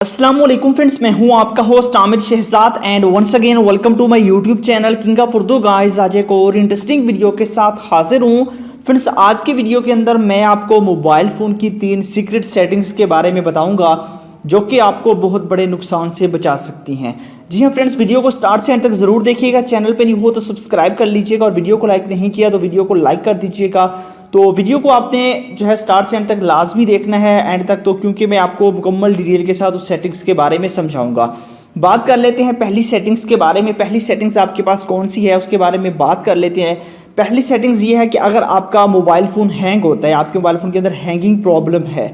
अस्सलाम वालेकुम फ्रेंड्स, मैं हूं आपका host Aamir Shahzad and once again welcome to my YouTube channel king of Urdu guys. आज एक और इंटरेस्टिंग वीडियो के साथ हाजिर हूं फ्रेंड्स। आज की वीडियो के अंदर मैं आपको मोबाइल फ़ोन की 3 सीक्रेट सेटिंग्स के बारे में बताऊंगा जो कि आपको बहुत बड़े नुकसान से बचा सकती हैं। जी हाँ फ्रेंड्स, वीडियो को स्टार्ट से एंड तक ज़रूर देखिएगा। चैनल पे नहीं हो तो सब्सक्राइब कर लीजिएगा और वीडियो को लाइक नहीं किया तो वीडियो को लाइक कर दीजिएगा। तो वीडियो को आपने जो है स्टार्ट से एंड तक लाजमी देखना है एंड तक, तो क्योंकि मैं आपको मुकम्मल डिटेल के साथ उस सेटिंग्स के बारे में समझाऊंगा। बात कर लेते हैं पहली सेटिंग्स के बारे में। पहली सेटिंग्स आपके पास कौन सी है उसके बारे में बात कर लेते हैं। पहली सेटिंग्स ये है कि अगर आपका मोबाइल फ़ोन हैंग होता है, आपके मोबाइल फ़ोन के अंदर हैंगिंग प्रॉब्लम है,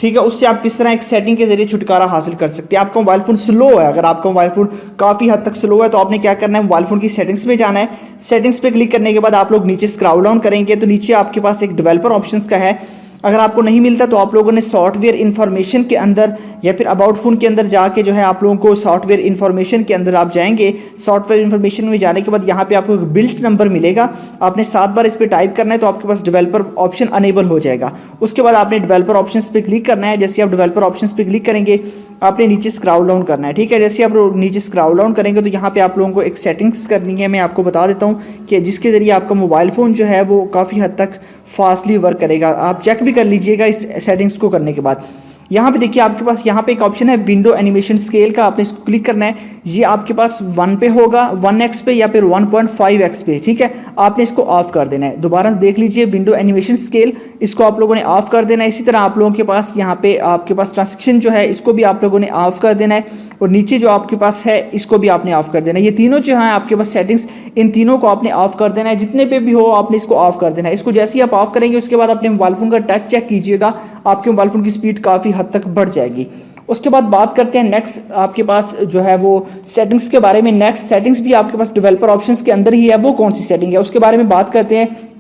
ठीक है, उससे आप किस तरह एक सेटिंग के जरिए छुटकारा हासिल कर सकते हैं। आपका मोबाइल फ़ोन स्लो है, अगर आपका मोबाइल फ़ोन काफ़ी हद तक स्लो है तो आपने क्या करना है, मोबाइल फ़ोन की सेटिंग्स में जाना है। सेटिंग्स पे क्लिक करने के बाद आप लोग नीचे स्क्रॉल डाउन करेंगे तो नीचे आपके पास एक डेवलपर ऑप्शंस का है। अगर आपको नहीं मिलता तो आप लोगों ने सॉफ्टवेयर इन्फॉर्मेशन के अंदर या फिर अबाउट फ़ोन के अंदर जाके जो है आप लोगों को सॉफ्टवेयर इन्फॉर्मेशन के अंदर आप जाएंगे। सॉफ्टवेयर इन्फॉर्मेशन में जाने के बाद यहाँ पे आपको एक बिल्ट नंबर मिलेगा, आपने 7 बार इस पर टाइप करना है तो आपके पास डेवलपर ऑप्शन अनेबल हो जाएगा। उसके बाद आपने डेवलपर ऑप्शंस पे क्लिक करना है। जैसे आप डेवलपर ऑप्शंस पे क्लिक करेंगे आपने नीचे स्क्रॉल डाउन करना है, ठीक है। जैसे आप नीचे स्क्रॉल डाउन करेंगे तो यहाँ पे आप लोगों को एक सेटिंग्स करनी है। मैं आपको बता देता हूँ कि जिसके ज़रिए आपका मोबाइल फ़ोन जो है वो काफ़ी हद तक फास्टली वर्क करेगा। आप चेक भी कर लीजिएगा इस सेटिंग्स को करने के बाद। यहाँ पे देखिए आपके पास यहाँ पे एक ऑप्शन है विंडो एनिमेशन स्केल का, आपने इसको क्लिक करना है। ये आपके पास 1 पे होगा, 1x पे या फिर 1.5x पे, ठीक है। आपने इसको ऑफ कर देना है। दोबारा देख लीजिए विंडो एनिमेशन स्केल, इसको आप लोगों ने ऑफ कर देना है। इसी तरह आप लोगों के पास यहाँ पे आपके पास ट्रांसलेशन जो है इसको भी आप लोगों ने ऑफ कर देना है और नीचे जो आपके पास है इसको भी आपने ऑफ कर देना है। ये तीनों जो हैं आपके पास सेटिंग्स, इन तीनों को आपने ऑफ कर देना है। जितने पे भी हो आपने इसको ऑफ कर देना है। इसको जैसे ही आप ऑफ करेंगे उसके बाद अपने मोबाइल फ़ोन का टच चेक कीजिएगा, आपके मोबाइल फ़ोन की स्पीड काफ़ी हद तक बढ़ जाएगी। उसके बाद बात करते हैं नेक्स्ट आपके पास जो है वो सेटिंग्स के बारे में। नेक्स्ट सेटिंग्स भी आपके पास डेवलपर ऑप्शंस के अंदर ही है। वो कौन सी सेटिंग है उसके बारे में बात करते हैं।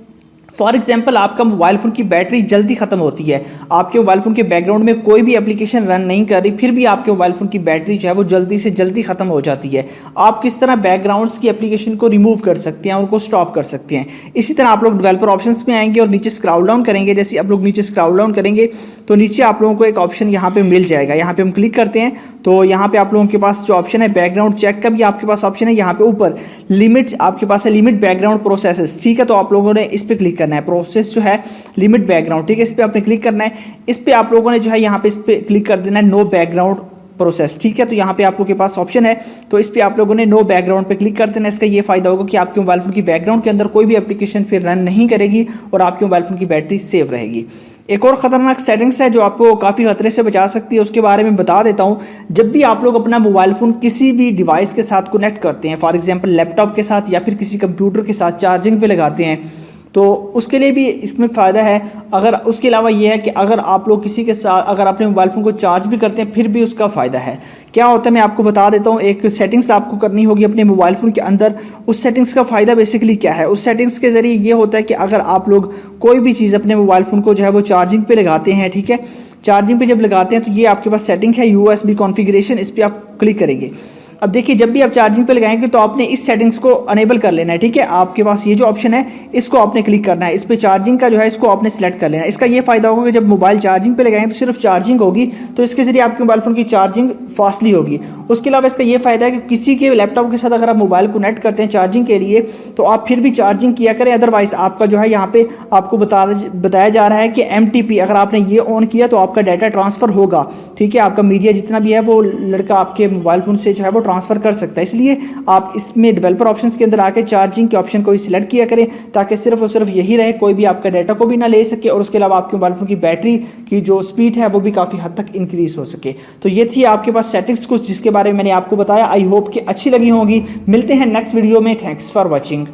फॉर एग्जाम्पल आपका मोबाइल फ़ोन की बैटरी जल्दी ख़त्म होती है, आपके मोबाइल फ़ोन के बैकग्राउंड में कोई भी एप्लीकेशन रन नहीं कर रही, फिर भी आपके मोबाइल फ़ोन की बैटरी जो है वो जल्दी से जल्दी ख़त्म हो जाती है। आप किस तरह बैकग्राउंड्स की एप्लीकेशन को रिमूव कर सकते हैं, उनको स्टॉप कर सकते हैं। इसी तरह आप लोग डेवलपर ऑप्शंस में आएंगे और नीचे स्क्रॉल डाउन करेंगे। जैसे आप लोग नीचे स्क्रॉल डाउन करेंगे तो नीचे आप लोगों को एक ऑप्शन यहाँ पे मिल जाएगा। यहाँ पे हम क्लिक करते हैं तो यहाँ पे आप लोगों के पास जो ऑप्शन है बैकग्राउंड चेक का भी आपके पास ऑप्शन है। यहाँ पे ऊपर लिमिट आपके पास है, लिमिट बैकग्राउंड प्रोसेसेस, ठीक है। तो आप लोगों ने इस पर क्लिक करना है, प्रोसेस जो है लिमिट बैकग्राउंड, ठीक है, इस पे आपने क्लिक करना है। इस पे आप लोगों ने जो है यहाँ पे इस पे क्लिक कर देना है नो बैकग्राउंड प्रोसेस, ठीक है। तो यहाँ पे आप लोगों के पास ऑप्शन है तो इस पे आप लोगों ने नो बैकग्राउंड पे क्लिक कर देना है। इसका ये फायदा होगा कि आपके मोबाइल फ़ोन की बैकग्राउंड के अंदर कोई भी एप्लीकेशन फिर रन नहीं करेगी और आपके मोबाइल फ़ोन की बैटरी सेव रहेगी। एक और ख़तरनाक सेटिंग्स है जो आपको काफ़ी खतरे से बचा सकती है, उसके बारे में बता देता हूँ। जब भी आप लोग अपना मोबाइल फ़ोन किसी भी डिवाइस के साथ कनेक्ट करते हैं, फॉर एग्जांपल लैपटॉप के साथ या फिर किसी कंप्यूटर के साथ चार्जिंग पे लगाते हैं, तो उसके लिए भी इसमें फ़ायदा है। अगर उसके अलावा ये है कि अगर आप लोग किसी के साथ अगर अपने मोबाइल फ़ोन को चार्ज भी करते हैं फिर भी उसका फ़ायदा है। क्या होता है मैं आपको बता देता हूँ। एक सेटिंग्स आपको करनी होगी अपने मोबाइल फ़ोन के अंदर। उस सेटिंग्स का फ़ायदा बेसिकली क्या है, उस सेटिंग्स के ज़रिए ये होता है कि अगर आप लोग कोई भी चीज़ अपने मोबाइल फ़ोन को जो है वो चार्जिंग पे लगाते हैं, ठीक है, चार्जिंग पे जब लगाते हैं तो ये आपके पास सेटिंग है USB कॉन्फ़िगरेशन, इस पर आप क्लिक करेंगे। अब देखिए जब भी आप चार्जिंग पे लगाएंगे तो आपने इस सेटिंग्स को अनेबल कर लेना है, ठीक है। आपके पास ये जो ऑप्शन है इसको आपने क्लिक करना है, इस पे चार्जिंग का जो है इसको आपने सेलेक्ट कर लेना है। इसका ये फायदा होगा कि जब मोबाइल चार्जिंग पे लगाएंगे तो सिर्फ चार्जिंग होगी, तो इसके जरिए आपके मोबाइल फ़ोन की चार्जिंग फास्टली होगी। उसके अलावा इसका ये फायदा है कि किसी के लैपटॉप के साथ अगर आप मोबाइल को कनेक्ट करते हैं चार्जिंग के लिए तो आप फिर भी चार्जिंग किया करें, अदरवाइज आपका जो है यहाँ पे आपको बताया जा रहा है कि MTP अगर आपने ये ऑन किया तो आपका डाटा ट्रांसफ़र होगा, ठीक है। आपका मीडिया जितना भी है वो लड़का आपके मोबाइल फ़ोन से जो है वो ट्रांसफ़र कर सकता है। इसलिए आप इसमें डेवलपर ऑप्शंस के अंदर आके चार्जिंग के ऑप्शन को ही सिलेक्ट किया करें ताकि सिर्फ और सिर्फ यही रहे, कोई भी आपका डाटा को भी ना ले सके और उसके अलावा आपके मोबाइल फ़ोन की बैटरी की जो स्पीड है वो भी काफ़ी हद तक इंक्रीज़ हो सके। तो ये थी आपके पास सेटिंग्स कुछ जिसके बारे में मैंने आपको बताया। आई होप कि अच्छी लगी होंगी। मिलते हैं नेक्स्ट वीडियो में। Thanks for watching.